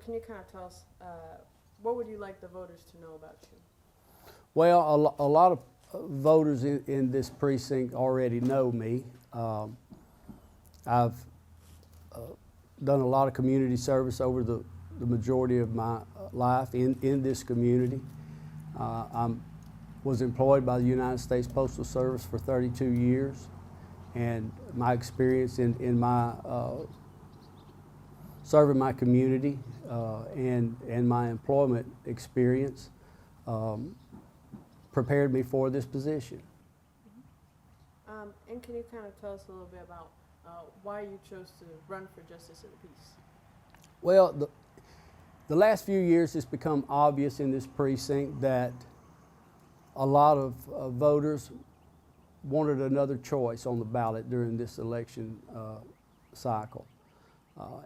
can you kind of tell us, what would you like the voters to know about you? Well, a lot of voters in this precinct already know me. I've done a lot of community service over the majority of my life in this community. I was employed by the United States Postal Service for 32 years, and my experience in my serving my community and my employment experience prepared me for this position. And can you kind of tell us a little bit about why you chose to run for Justice of the Peace? Well, the last few years it's become obvious in this precinct that a lot of voters wanted another choice on the ballot during this election cycle.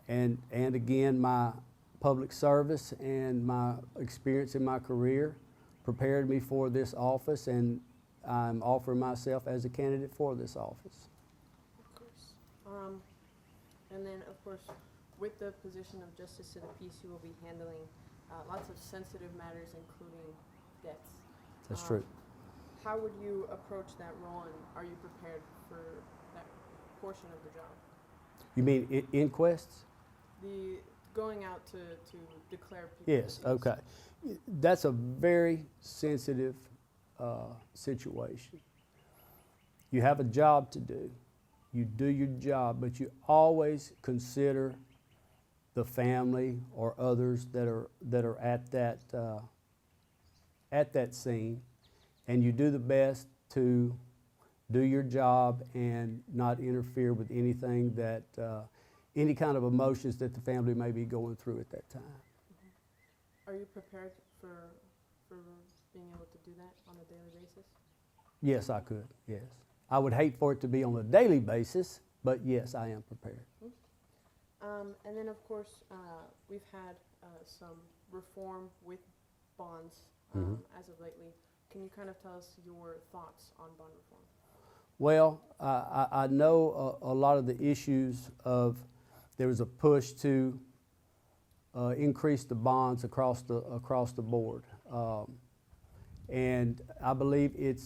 And again, my public service and my experience in my career prepared me for this office, and I'm offering myself as a candidate for this office. Of course. And then, of course, with the position of Justice of the Peace, you will be handling lots of sensitive matters, including debts. That's true. How would you approach that role, and are you prepared for that portion of the job? You mean inquests? The going out to declare people. Yes, deceased. okay. That's a very sensitive situation. You have a job to do. You do your job, but you always consider the family or others that are at that scene, and you do the best to do your job and not interfere with anything that any kind of emotions that the family may be going through at that time. Are you prepared for being able to do that on a daily basis? Yes, I could, yes. I would hate for it to be on a daily basis, but yes, I am prepared. And then, of course, we've had some reform with bonds as of lately. Can you kind of tell us your thoughts on bond reform? Well, I know a lot of the issues of, there was a push to increase the bonds across the board. And I believe it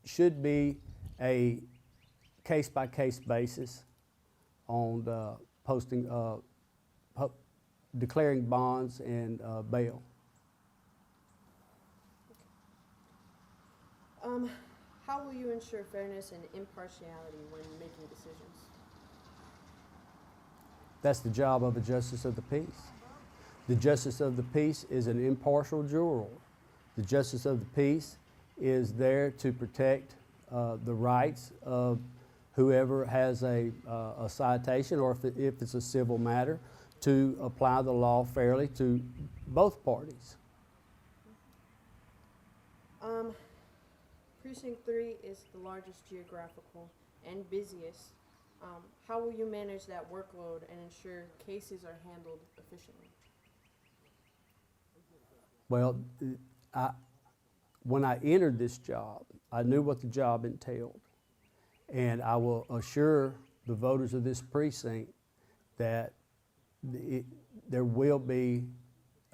should be a case-by-case basis on declaring bonds and bail. How will you ensure fairness and impartiality when making decisions? That's the job of a justice of the peace. The justice of the peace is an impartial juror. The justice of the peace is there to protect the rights of whoever has a citation, or if it's a civil matter, to apply the law fairly to both parties. Precinct 3 is the largest geographical and busiest. How will you manage that workload and ensure cases are handled efficiently? Well, when I entered this job, I knew what the job entailed. And I will assure the voters of this precinct that there will be,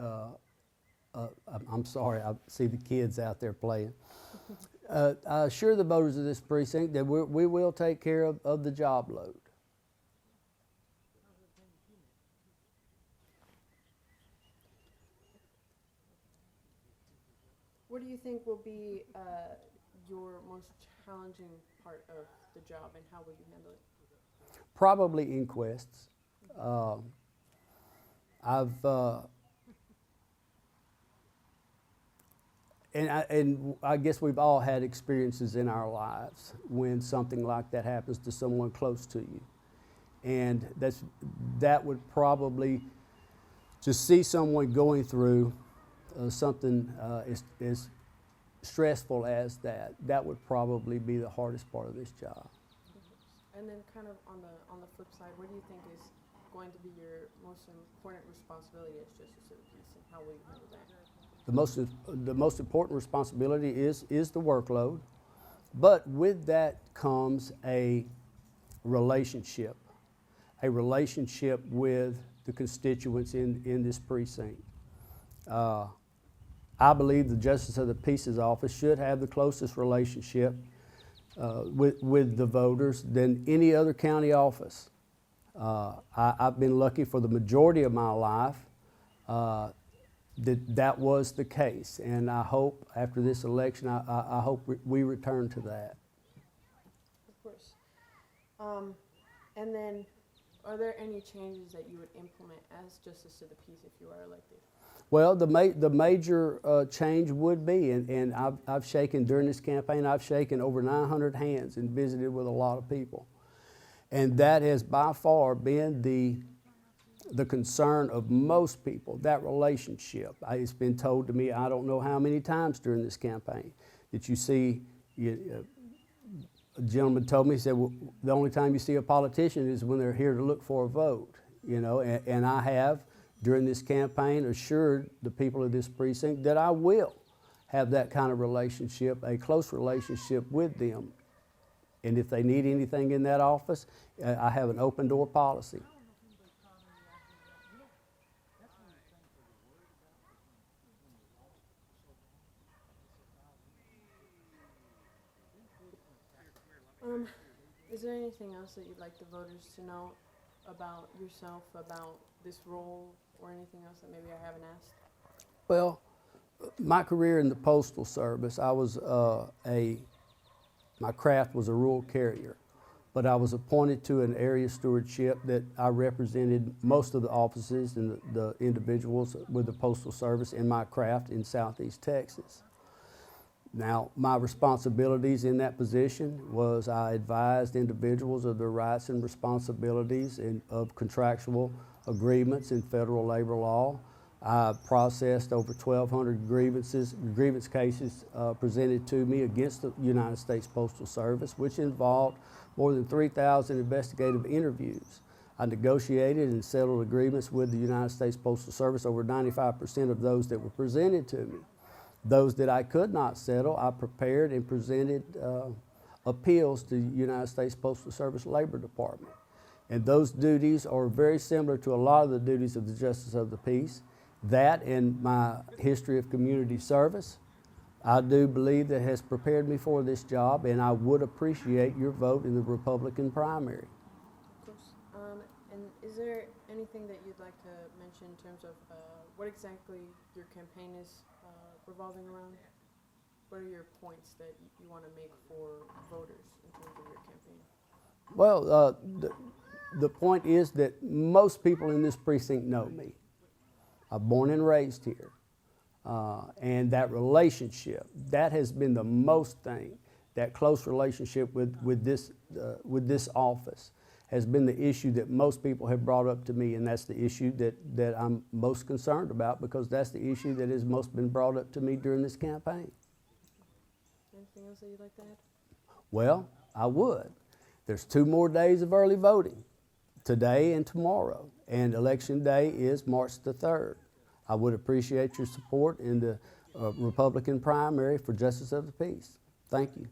I'm sorry, I see the kids out there playing. I assure the voters of this precinct that we will take care of the job load. What do you think will be your most challenging part of the job, and how will you handle it? Probably inquests. And I guess we've all had experiences in our lives when something like that happens to someone close to you. And that would probably, to see someone going through something as stressful as that would probably be the hardest part of this job. And then kind of on the flip side, what do you think is going to be your most important responsibility as Justice of the Peace, and how will you handle that? The most important responsibility is the workload, but with that comes a relationship with the constituents in this precinct. I believe the Justice of the Peace's office should have the closest relationship with the voters than any other county office. I've been lucky for the majority of my life that was the case, and I hope after this election, I hope we return to that. Of course. And then, are there any changes that you would implement as Justice of the Peace if you are elected? Well, the major change would be, and I've shaken during this campaign, I've shaken over 900 hands and visited with a lot of people. And that has by far been the concern of most people, that relationship. It's been told to me, I don't know how many times during this campaign, that you see, a gentleman told me, he said, well, the only time you see a politician is when they're here to look for a vote, you know, and I have, during this campaign, assured the people of this precinct that I will have that kind of relationship, a close relationship with them. And if they need anything in that office, I have an open door policy. Is there anything else that you'd like the voters to know about yourself, about this role, or anything else that maybe I haven't asked? Well, my career in the Postal Service, I was my craft was a rural carrier, but I was appointed to an area stewardship that I represented most of the offices and the individuals with the Postal Service in my craft in Southeast Texas. Now, my responsibilities in that position was I advised individuals of their rights and responsibilities of contractual agreements in federal labor law. I processed over 1,200 grievance cases presented to me against the United States Postal Service, which involved more than 3,000 investigative interviews. I negotiated and settled agreements with the United States Postal Service, over 95% of those that were presented to me. Those that I could not settle, I prepared and presented appeals to the United States Postal Service Labor Department. And those duties are very similar to a lot of the duties of the Justice of the Peace. That and my history of community service, I do believe that has prepared me for this job, and I would appreciate your vote in the Republican primary. Of course. And is there anything that you'd like to mention in terms of what exactly your campaign is revolving around? What are your points that you want to make for voters in terms of your campaign? Well, the point is that most people in this precinct know me. I'm born and raised here. And that relationship, that has been the most thing, that close relationship with this office has been the issue that most people have brought up to me, and that's the issue that I'm most concerned about, because that's the issue that has most been brought up to me during this campaign. Anything else that you'd like to add? Well, I would. There's 2 more days of early voting, today and tomorrow, and Election Day is March the 3rd. I would appreciate your support in the Republican primary for Justice of the Peace. Thank you.